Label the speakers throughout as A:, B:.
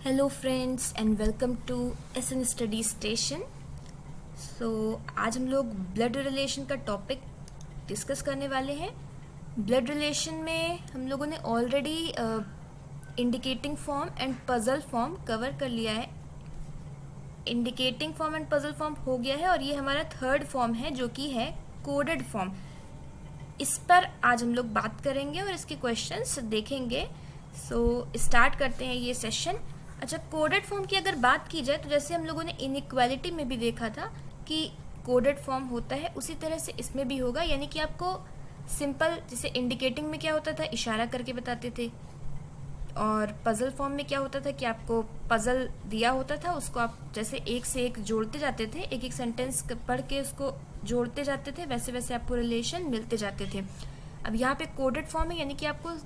A: Hello friends and welcome to SN study station. आज हम लोग ब्लड रिलेशन का टॉपिक डिस्कस करने वाले हैं। ब्लड रिलेशन में हम लोगों ने already indicating form and puzzle form cover कर लिया है। Indicating form and puzzle form हो गया है और ये हमारा थर्ड फॉर्म है जो कि है कोडेड फॉर्म। इस पर आज हम लोग बात करेंगे और इसके क्वेश्चंस देखेंगे। स्टार्ट करते हैं ये सेशन। अच्छा, कोडेड फॉर्म की अगर बात की जाए तो जैसे हम लोगों ने इनइक्वालिटी में भी देखा था कि कोडेड फॉर्म होता है, उसी तरह से इसमें भी होगा। यानी कि आपको सिंपल, जैसे इंडिकेटिंग में क्या होता था, इशारा करके बताते थे, और पजल फॉर्म में क्या होता था कि आपको पजल दिया होता था, उसको आप जैसे एक से एक जोड़ते जाते थे, एक एक सेंटेंस पढ़ के उसको जोड़ते जाते थे, वैसे वैसे आपको रिलेशन मिलते जाते थे। अब यहाँ पे कोडेड फॉर्म है, यानी कि आपको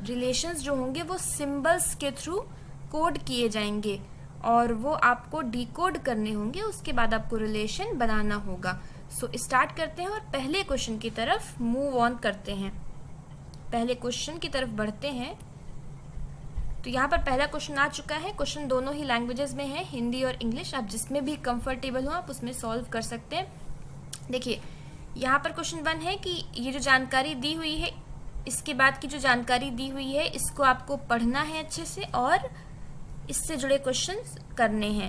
A: रिलेशंस जो होंगे वो सिंबल्स के थ्रू कोड किए जाएंगे और वो आपको डिकोड करने होंगे, उसके बाद आपको रिलेशन बनाना होगा। स्टार्ट करते हैं और पहले क्वेश्चन की तरफ मूव ऑन करते हैं। पहले क्वेश्चन की तरफ बढ़ते हैं। तो यहाँ पर पहला क्वेश्चन आ चुका है। क्वेश्चन दोनों ही लैंग्वेजेस में है, हिंदी और इंग्लिश। आप जिसमें भी कंफर्टेबल हो आप उसमें सॉल्व कर सकते हैं। देखिए, यहाँ पर क्वेश्चन 1 है कि ये जो जानकारी दी हुई है, इसके बाद की जो जानकारी दी हुई है इसको आपको पढ़ना है अच्छे से और इससे जुड़े क्वेश्चन करने हैं।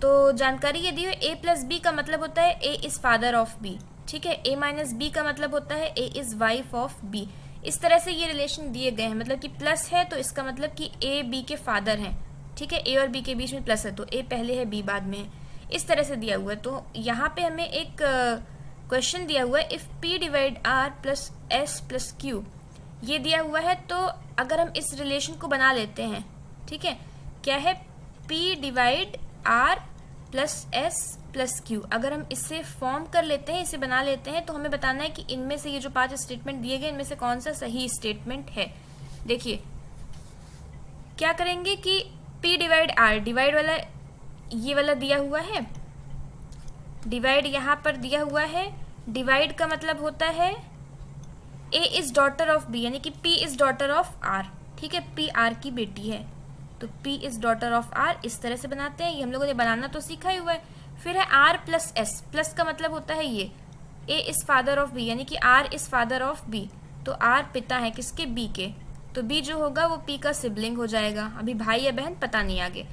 A: तो जानकारी ये दी हुई, a प्लस बी का मतलब होता है a is father of b, ठीक है। a माइनस बी का मतलब होता है a is wife of b। इस तरह से ये रिलेशन दिए गए हैं, मतलब कि प्लस है तो इसका मतलब कि a b के फादर हैं, ठीक है। a और b के बीच में प्लस है तो a पहले है b बाद में है, इस तरह से दिया हुआ है। तो यहाँ पे हमें एक क्वेश्चन दिया हुआ है, if p divide r plus s plus q, ये दिया हुआ है। तो अगर हम इस रिलेशन को बना लेते हैं, ठीक है, क्या है, p divide r plus s plus q, अगर हम इससे फॉर्म कर लेते हैं, इसे बना लेते हैं, तो हमें बताना है कि इनमें से ये जो 5 स्टेटमेंट दिए गए इनमें से कौन सा सही स्टेटमेंट है। देखिए क्या करेंगे कि p डिवाइड r, डिवाइड वाला ये वाला दिया हुआ है, डिवाइड यहाँ पर दिया हुआ है। डिवाइड का मतलब होता है a is daughter of b, यानी कि p is daughter of r, ठीक है। p r की बेटी है तो p is daughter of r, इस तरह से बनाते हैं। ये हम लोगों ने बनाना तो सीखा ही हुआ है। फिर है r प्लस s, प्लस का मतलब होता है ये a is father of b, यानी कि r is father of b, तो r पिता है किसके, b के, तो b जो होगा वो p का सिबलिंग हो जाएगा। अभी भाई या बहन पता नहीं आगे,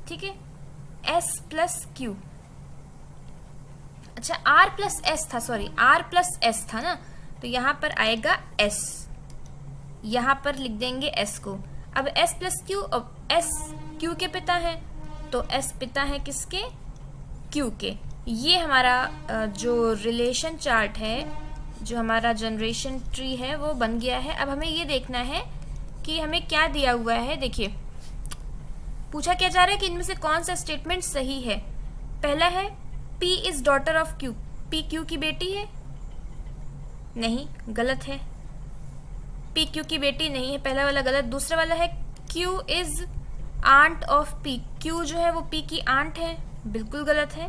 A: ठीक है। s प्लस q, अच्छा r प्लस s था, सॉरी r प्लस s था ना, तो यहाँ पर आएगा s, यहाँ पर लिख देंगे s को। अब s प्लस q, अब s q के पिता है तो s पिता है किसके, q के। ये हमारा जो रिलेशन चार्ट है, जो हमारा जनरेशन ट्री है वो बन गया है। अब हमें ये देखना है कि हमें क्या दिया हुआ है। देखिए पूछा क्या जा रहा है कि इनमें से कौन सा स्टेटमेंट सही है। पहला है p is daughter of q, p q की बेटी है, नहीं, गलत है। p q की बेटी नहीं है, पहला वाला गलत। दूसरा वाला है q is aunt of p, q जो है वो p की आंट है, बिल्कुल गलत है।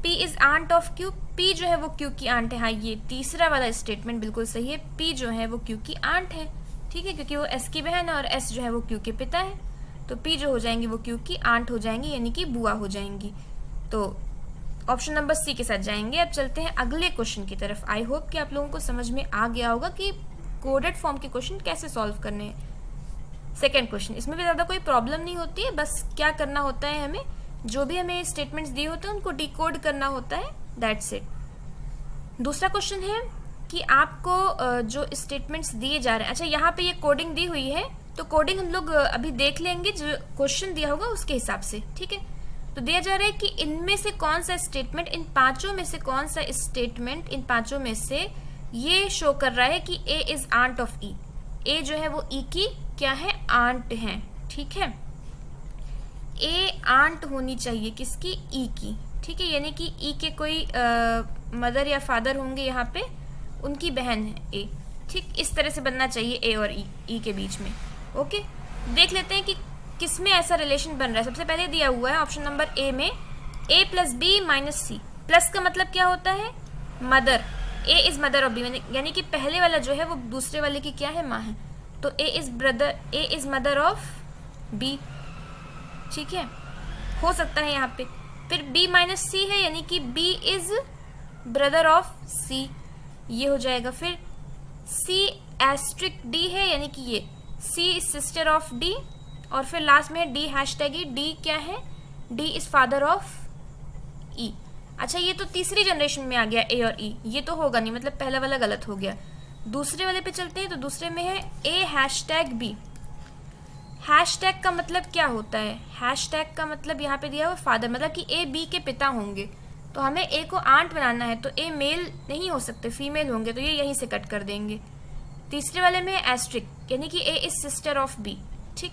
A: p is aunt of q, p जो है वो q की आंट है, हाँ ये तीसरा वाला स्टेटमेंट बिल्कुल सही है, p जो है वो q की आंट है, ठीक है, क्योंकि वो s की बहन है और s जो है वो q के पिता है, तो p जो हो जाएंगी वो q की आंट हो जाएंगी, यानी कि बुआ हो जाएंगी। तो ऑप्शन नंबर सी के साथ जाएंगे। अब चलते हैं अगले क्वेश्चन की तरफ। आई होप कि आप लोगों को समझ में आ गया होगा कि कोडेड फॉर्म के क्वेश्चन कैसे सॉल्व करने हैं। सेकेंड क्वेश्चन, इसमें भी ज़्यादा कोई प्रॉब्लम नहीं होती है, बस क्या करना होता है, हमें जो भी हमें स्टेटमेंट्स दिए होते हैं उनको डिकोड करना होता है, दैट्स इट। दूसरा क्वेश्चन है कि आपको जो स्टेटमेंट्स दिए जा रहे हैं, अच्छा यहाँ पे ये कोडिंग दी हुई है, तो कोडिंग हम लोग अभी देख लेंगे जो क्वेश्चन दिया होगा उसके हिसाब से, ठीक है। तो दिया जा रहा है कि इनमें से कौन सा स्टेटमेंट, इन पांचों में से कौन सा स्टेटमेंट इन पांचों में से ये शो कर रहा है कि a is aunt of e, a जो है वो e की क्या है, आंट है, ठीक है। a आंट होनी चाहिए किसकी, e की, ठीक है, यानी कि e के कोई मदर या फादर होंगे, यहाँ पे उनकी बहन है a, ठीक, इस तरह से बनना चाहिए a और e के बीच में। ओके, देख लेते हैं कि किसमें ऐसा रिलेशन बन रहा है। सबसे पहले दिया हुआ है ऑप्शन नंबर ए में a plus b minus c, plus का मतलब क्या होता है, mother, a is mother of b, यानी कि पहले वाला जो है वो दूसरे वाले की क्या है, माँ है, तो ए इज मदर ऑफ बी, ठीक है, हो सकता है यहाँ पे। फिर बी माइनस सी है यानी कि बी इज ब्रदर ऑफ सी, ये हो जाएगा। फिर सी एस्ट्रिक डी है यानी कि ये सी इज सिस्टर ऑफ डी, और फिर लास्ट में डी हैशटैग ई, डी क्या है, डी इज फादर ऑफ ई। अच्छा ये तो तीसरी जनरेशन में आ गया ए और ई, ये तो होगा नहीं, मतलब पहला वाला गलत हो गया। दूसरे वाले पे चलते हैं, तो दूसरे में है ए हैशटैग बी। हैशटैग का मतलब क्या होता है, हैशटैग का मतलब यहाँ पे दिया हुआ फादर, मतलब कि ए बी के पिता होंगे, तो हमें ए को आंट बनाना है, तो ए मेल नहीं हो सकते, फीमेल होंगे, तो ये यहीं से कट कर देंगे। तीसरे वाले में है एस्ट्रिक यानी कि ए इज सिस्टर ऑफ बी, ठीक,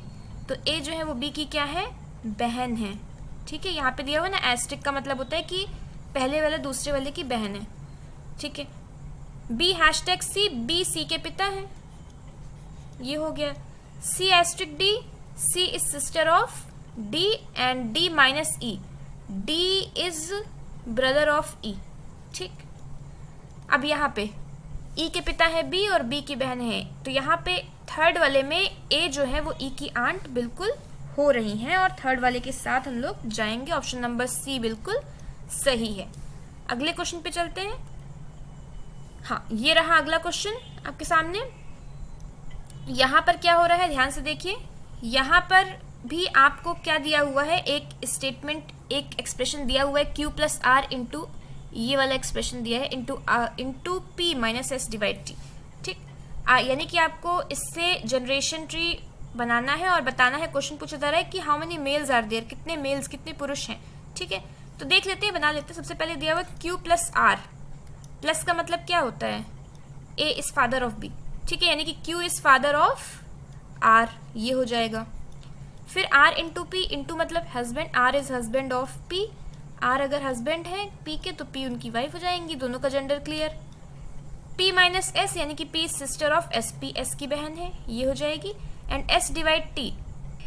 A: तो ए जो है वो बी की क्या है, बहन है, ठीक है। यहाँ पे दिया हुआ ना एस्ट्रिक का मतलब होता है कि पहले वाले दूसरे वाले की बहन है, ठीक है। B hashtag c, b c के पिता है, ये हो गया। C asterisk d, c is sister of d and d minus e, d is brother of e, ठीक। अब यहाँ पे ई के पिता है बी और बी की बहन है, तो यहाँ पे थर्ड वाले में ए जो है वो ई की आंट बिल्कुल हो रही हैं, और थर्ड वाले के साथ हम लोग जाएंगे, ऑप्शन नंबर सी बिल्कुल सही है। अगले क्वेश्चन पे चलते हैं। हाँ, ये रहा अगला क्वेश्चन आपके सामने। यहाँ पर क्या हो रहा है, ध्यान से देखिए। यहाँ पर भी आपको क्या दिया हुआ है, एक स्टेटमेंट, एक एक्सप्रेशन दिया हुआ है क्यू प्लस आर इंटू, ये वाला एक्सप्रेशन दिया है into P minus S divide T, ठीक। यानी कि आपको इससे जनरेशन ट्री बनाना है और बताना है, क्वेश्चन पूछा जा रहा है कि how many males are there, कितने मेल्स, कितने पुरुष हैं, ठीक है। तो देख लेते हैं, बना लेते हैं। सबसे पहले दिया हुआ क्यू प्लस आर, प्लस का मतलब क्या होता है, A is father of B, ठीक है, यानी कि Q is father of R, ये हो जाएगा। फिर आर इंटू पी, इंटू मतलब husband, R is husband of P, R अगर हस्बैंड है पी के तो पी उनकी वाइफ हो जाएंगी, दोनों का gender clear. P minus S यानी कि P sister of S, P S की बहन है, ये हो जाएगी। And S divide T,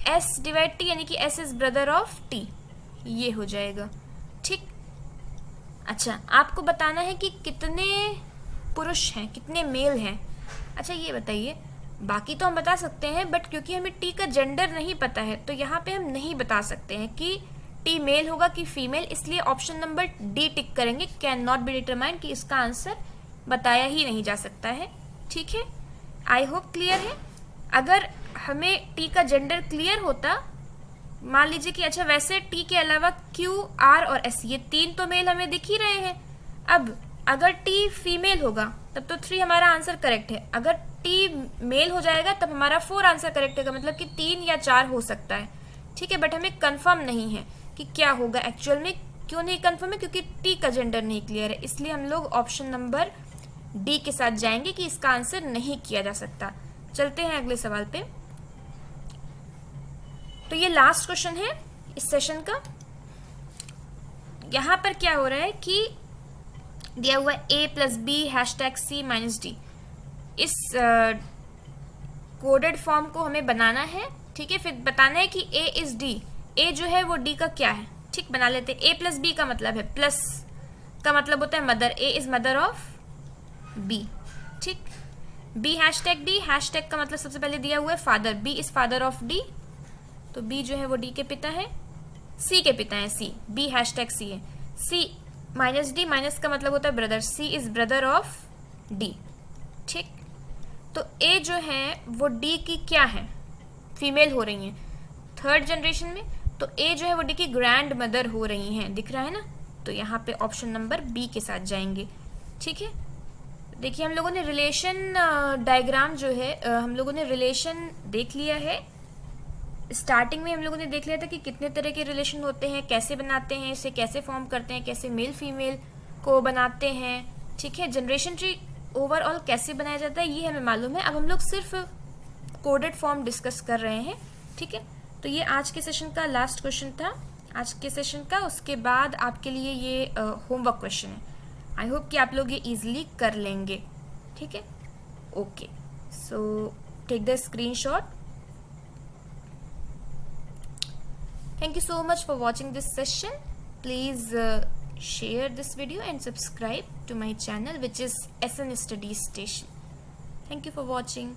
A: S divide T यानी कि S is brother of T, ये हो जाएगा, ठीक। अच्छा, आपको बताना है कि कितने पुरुष हैं, कितने मेल हैं। अच्छा ये बताइए, बाकी तो हम बता सकते हैं, बट क्योंकि हमें टी का जेंडर नहीं पता है, तो यहाँ पे हम नहीं बता सकते हैं कि टी मेल होगा कि फीमेल, इसलिए ऑप्शन नंबर डी टिक करेंगे, कैन नॉट बी डिटरमाइंड, कि इसका आंसर बताया ही नहीं जा सकता है, ठीक है। आई होप क्लियर है। अगर हमें टी का जेंडर क्लियर होता, मान लीजिए कि अच्छा वैसे टी के अलावा क्यू, आर और एस, ये तीन तो मेल हमें दिख ही रहे हैं। अब अगर टी फीमेल होगा तब तो 3 हमारा आंसर करेक्ट है, अगर टी मेल हो जाएगा तब हमारा 4 आंसर करेक्ट होगा, मतलब कि 3 या 4 हो सकता है, ठीक है। बट हमें कंफर्म नहीं है कि क्या होगा एक्चुअल में। क्यों नहीं कंफर्म है, क्योंकि टी का जेंडर नहीं क्लियर है, इसलिए हम लोग ऑप्शन नंबर डी के साथ जाएंगे कि इसका आंसर नहीं किया जा सकता। चलते हैं अगले सवाल पे। तो ये लास्ट क्वेश्चन है इस सेशन का। यहाँ पर क्या हो रहा है कि दिया हुआ ए प्लस बी हैशटैग सी माइनस डी, इस कोडेड फॉर्म को हमें बनाना है, ठीक है। फिर बताना है कि ए इज डी, ए जो है वो डी का क्या है, ठीक, बना लेते हैं। ए प्लस बी का मतलब है, प्लस का मतलब होता है mother, A is mother of B, ठीक। बी हैशटैग डी, हैशटैग का मतलब सबसे पहले दिया हुआ है father, B is father of D, तो बी जो है वो डी के पिता है, सी के पिता है सी, बी हैशटैग सी है। सी माइनस डी, माइनस का मतलब होता है brother, C is brother of D, ठीक। तो ए जो है वो डी की क्या है, फीमेल हो रही हैं थर्ड जनरेशन में, तो ए जो है वो डी की ग्रैंड मदर हो रही हैं, दिख रहा है ना। तो यहाँ पे ऑप्शन नंबर बी के साथ जाएंगे, ठीक है। देखिए हम लोगों ने रिलेशन डायग्राम जो है, हम लोगों ने रिलेशन देख लिया है। स्टार्टिंग में हम लोगों ने देख लिया था कि कितने तरह के रिलेशन होते हैं, कैसे बनाते हैं, इसे कैसे फॉर्म करते हैं, कैसे मेल फीमेल को बनाते हैं, ठीक है। जनरेशन ट्री ओवरऑल कैसे बनाया जाता है ये हमें मालूम है। अब हम लोग सिर्फ कोडेड फॉर्म डिस्कस कर रहे हैं, ठीक है। तो ये आज के सेशन का लास्ट क्वेश्चन था, आज के सेशन का। उसके बाद आपके लिए ये होमवर्क क्वेश्चन है। आई होप कि आप लोग ये इजीली कर लेंगे, ठीक है। Okay, so take the screenshot. Thank you so much for watching this session. Please share this video and subscribe to my channel, which is SN Study Station. Thank you for watching.